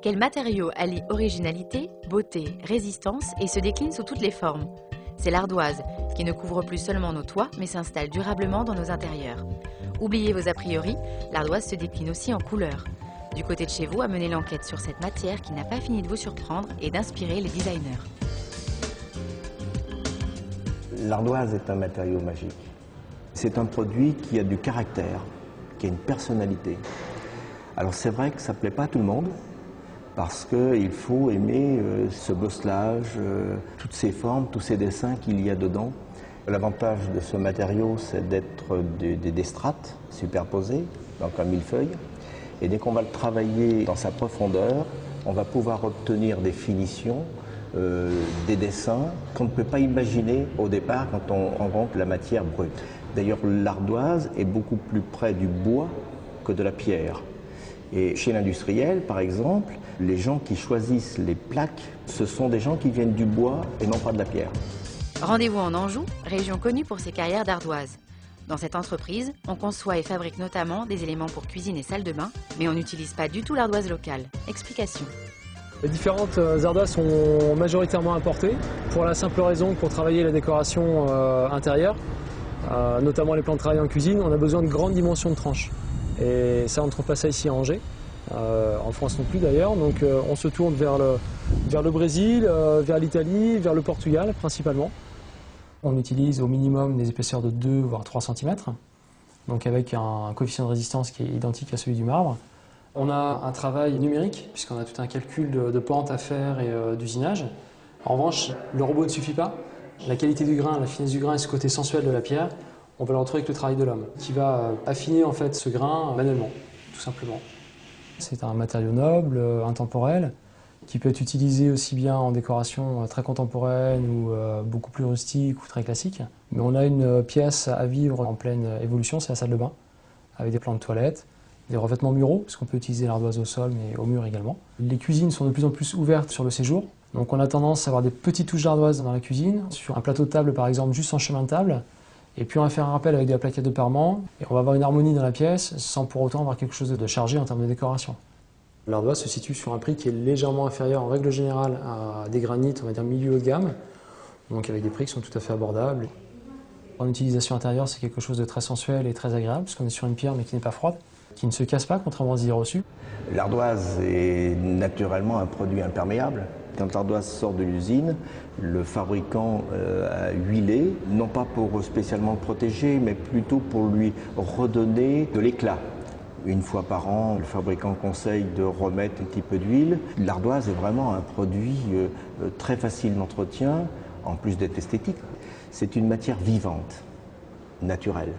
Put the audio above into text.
Quel matériau allie originalité, beauté, résistance et se décline sous toutes les formes? C'est l'ardoise, qui ne couvre plus seulement nos toits, mais s'installe durablement dans nos intérieurs. Oubliez vos a priori, l'ardoise se décline aussi en couleurs. Du côté de chez vous, amenez l'enquête sur cette matière qui n'a pas fini de vous surprendre et d'inspirer les designers. L'ardoise est un matériau magique. C'est un produit qui a du caractère, qui a une personnalité. Alors c'est vrai que ça ne plaît pas à tout le monde, parce qu'il faut aimer ce bosselage, toutes ces formes, tous ces dessins qu'il y a dedans. L'avantage de ce matériau, c'est d'être des strates superposées, donc un millefeuille. Et dès qu'on va le travailler dans sa profondeur, on va pouvoir obtenir des finitions, des dessins qu'on ne peut pas imaginer au départ quand on rencontre la matière brute. D'ailleurs, l'ardoise est beaucoup plus près du bois que de la pierre. Et chez l'industriel, par exemple, les gens qui choisissent les plaques, ce sont des gens qui viennent du bois et non pas de la pierre. Rendez-vous en Anjou, région connue pour ses carrières d'ardoise. Dans cette entreprise, on conçoit et fabrique notamment des éléments pour cuisine et salle de bain, mais on n'utilise pas du tout l'ardoise locale. Explication. Les différentes ardoises sont majoritairement importées, pour la simple raison que pour travailler la décoration intérieure, notamment les plans de travail en cuisine, on a besoin de grandes dimensions de tranches. Et ça, on ne trouve pas ça ici à Angers, en France non plus d'ailleurs. Donc on se tourne vers le Brésil, vers l'Italie, vers le Portugal principalement. On utilise au minimum des épaisseurs de 2 voire 3 cm, donc avec un coefficient de résistance qui est identique à celui du marbre. On a un travail numérique, puisqu'on a tout un calcul de pente à faire et d'usinage. En revanche, le robot ne suffit pas. La qualité du grain, la finesse du grain et ce côté sensuel de la pierre, on va le retrouver avec le travail de l'homme, qui va affiner en fait ce grain manuellement, tout simplement. C'est un matériau noble, intemporel, qui peut être utilisé aussi bien en décoration très contemporaine ou beaucoup plus rustique ou très classique. Mais on a une pièce à vivre en pleine évolution, c'est la salle de bain, avec des plans de toilette, des revêtements muraux, parce qu'on peut utiliser l'ardoise au sol, mais au mur également. Les cuisines sont de plus en plus ouvertes sur le séjour, donc on a tendance à avoir des petites touches d'ardoise dans la cuisine, sur un plateau de table par exemple, juste en chemin de table. Et puis on va faire un rappel avec de la plaquette de parement, et on va avoir une harmonie dans la pièce, sans pour autant avoir quelque chose de chargé en termes de décoration. L'ardoise se situe sur un prix qui est légèrement inférieur en règle générale à des granites, on va dire milieu haut de gamme, donc avec des prix qui sont tout à fait abordables. En utilisation intérieure, c'est quelque chose de très sensuel et très agréable, parce qu'on est sur une pierre mais qui n'est pas froide, qui ne se casse pas, contrairement aux idées reçues. L'ardoise est naturellement un produit imperméable. Quand l'ardoise sort de l'usine, le fabricant a huilé, non pas pour spécialement le protéger, mais plutôt pour lui redonner de l'éclat. Une fois par an, le fabricant conseille de remettre un petit peu d'huile. L'ardoise est vraiment un produit très facile d'entretien, en plus d'être esthétique. C'est une matière vivante, naturelle.